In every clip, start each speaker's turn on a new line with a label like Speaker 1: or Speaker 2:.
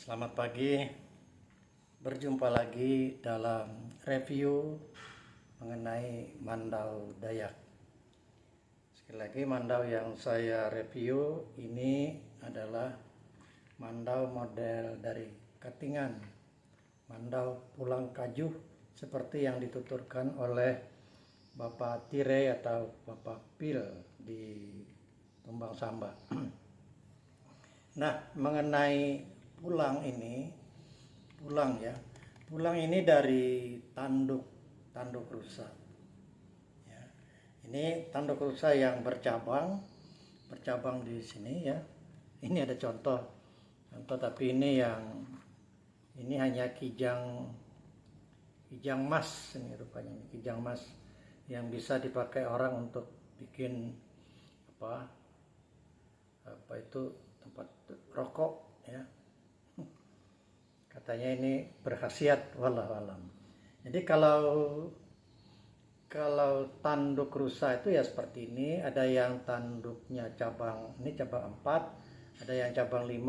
Speaker 1: Selamat pagi, berjumpa lagi dalam review mengenai Mandau Dayak. Sekali lagi, Mandau yang saya review ini adalah Mandau model dari Katingan, Mandau Pulang Kajuh seperti yang dituturkan oleh Bapak Tire atau Bapak Pil di Tumbang Samba. Nah, mengenai pulang dari tanduk rusa. Ya. Ini tanduk rusa yang bercabang di sini ya. Ini ada contoh tapi ini hanya kijang mas ini rupanya, ini kijang mas yang bisa dipakai orang untuk bikin apa itu tempat rokok ya. Katanya ini berkhasiat, wallahualam. Jadi kalau tanduk rusa itu ya seperti ini, ada yang tanduknya cabang 4, ada yang cabang 5,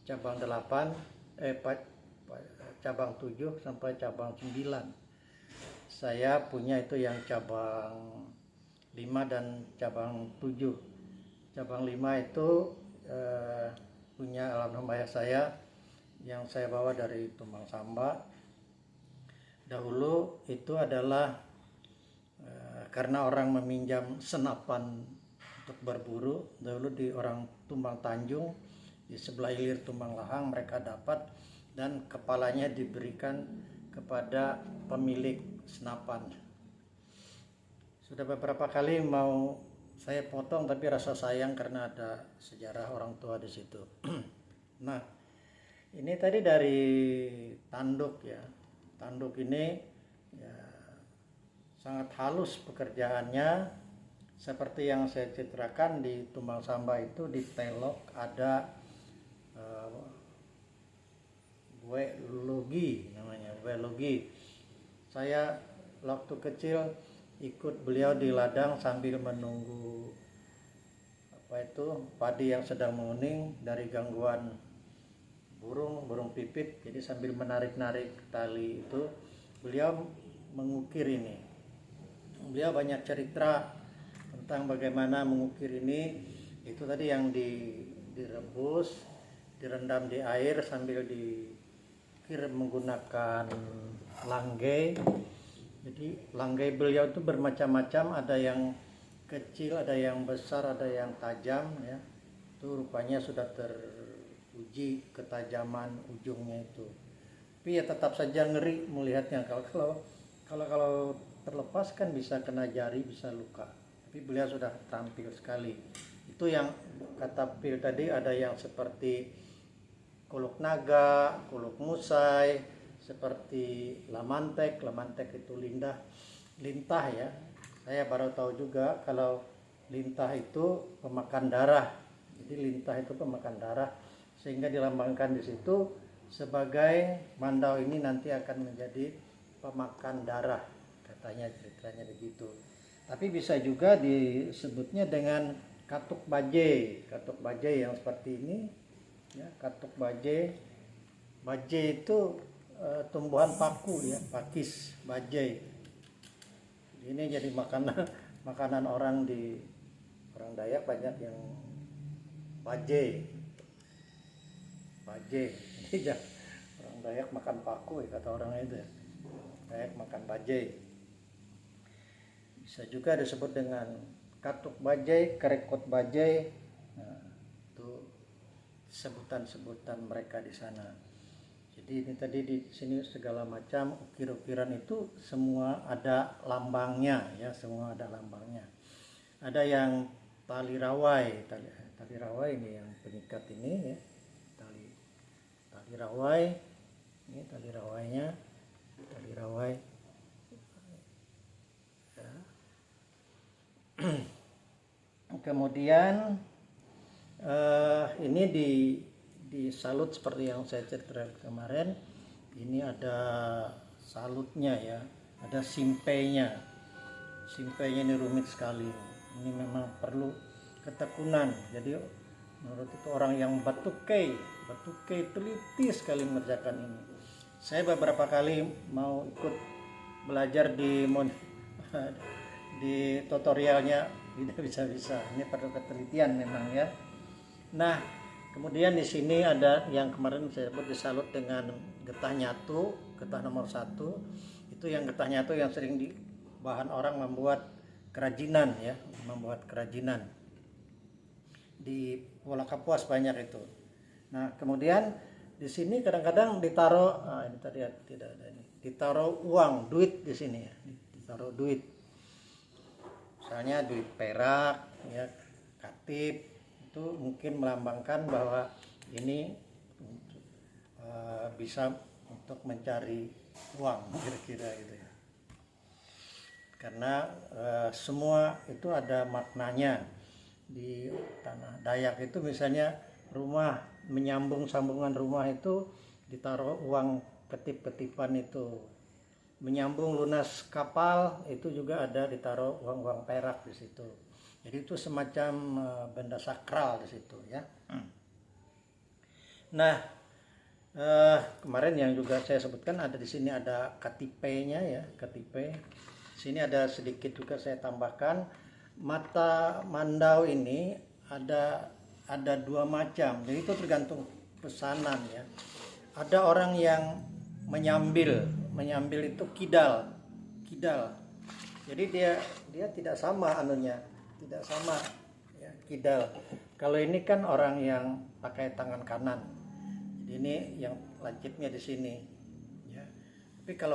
Speaker 1: cabang 8, cabang 7 sampai cabang 9. Saya punya itu yang cabang 5 dan cabang 7. Cabang 5 itu punya almarhum saya yang saya bawa dari Tumbang Samba. Dahulu itu adalah karena orang meminjam senapan untuk berburu. Dahulu di orang Tumbang Tanjung, di sebelah hilir Tumbang Lahang, mereka dapat dan kepalanya diberikan kepada pemilik senapan. Sudah beberapa kali mau saya potong tapi rasa sayang karena ada sejarah orang tua di situ. Nah, ini tadi dari tanduk ya. Tanduk ini ya, sangat halus pekerjaannya. Seperti yang saya citrakan di Tumbang Samba itu di telok ada welogi namanya, welogi. Saya waktu kecil ikut beliau di ladang sambil menunggu padi yang sedang menguning dari gangguan burung pipit. Jadi sambil menarik-narik tali itu beliau mengukir ini. Beliau banyak cerita tentang bagaimana mengukir ini. Itu tadi yang direbus, direndam di air sambil diukir menggunakan langgai. Jadi langgai beliau itu bermacam-macam, ada yang kecil, ada yang besar, ada yang tajam ya. Itu rupanya sudah teruji ketajaman ujungnya itu. Tapi ya tetap saja ngeri melihatnya. Kalau terlepas kan bisa kena jari, bisa luka. Tapi beliau sudah terampil sekali. Itu yang kata Pil tadi, ada yang seperti kuluk naga, kuluk musai, seperti lamantek itu lintah ya. Saya baru tahu juga kalau lintah itu pemakan darah. Jadi lintah itu pemakan darah, sehingga dilambangkan di situ sebagai Mandau ini nanti akan menjadi pemakan darah, katanya ceritanya begitu. Tapi bisa juga disebutnya dengan katuk baje yang seperti ini ya. Katuk baje itu tumbuhan paku ya, pakis baje. Ini jadi makanan orang Dayak, banyak yang baje. Jadi orang Dayak makan paku ya, kata orang itu ya. Dayak makan baje. Bisa juga disebut dengan katuk baje, kerekot baje. Nah, itu sebutan mereka di sana. Jadi ini tadi di sini segala macam ukir-ukiran itu semua ada lambangnya ya, semua ada lambangnya. Ada yang tali rawai ini yang pengikat ini ya. Tali rawai. Ini tali rawainya. Tali rawai. Ya. Kemudian ini disalut seperti yang saya ceritakan kemarin. Ini ada salutnya ya, ada simpeinya. Simpeinya ini rumit sekali. Ini memang perlu ketekunan. Jadi menurut itu orang yang batukai Batuke teliti sekali mengerjakan ini. Saya beberapa kali mau ikut belajar di tutorialnya, tidak bisa. Ini perlu ketelitian memang ya. Nah, kemudian di sini ada yang kemarin saya sebut disalut dengan getah nyatu, getah nomor 1. Itu yang getah nyatu yang sering bahan orang membuat kerajinan ya, membuat kerajinan. Di Pulau Kapuas banyak itu. Nah, kemudian di sini kadang-kadang ditaruh, ini tadi tidak ada ini, ditaruh uang, duit di sini ya, ditaruh duit. Misalnya duit perak, ya, katip, itu mungkin melambangkan bahwa ini bisa untuk mencari uang, kira-kira gitu ya. Karena semua itu ada maknanya. Di tanah Dayak itu misalnya rumah, menyambung sambungan rumah itu ditaruh uang ketip-ketipan itu. Menyambung lunas kapal itu juga ada ditaruh uang-uang perak di situ. Jadi itu semacam benda sakral di situ ya. Nah, kemarin yang juga saya sebutkan ada di sini ada KTP-nya ya, KTP. Sini ada sedikit juga saya tambahkan, mata mandau ini ada 2 macam. Jadi itu tergantung pesanan ya. Ada orang yang menyambil itu kidal. Jadi dia tidak sama anunya, tidak sama ya, kidal. Kalau ini kan orang yang pakai tangan kanan. Jadi ini yang lancipnya di sini ya. Tapi kalau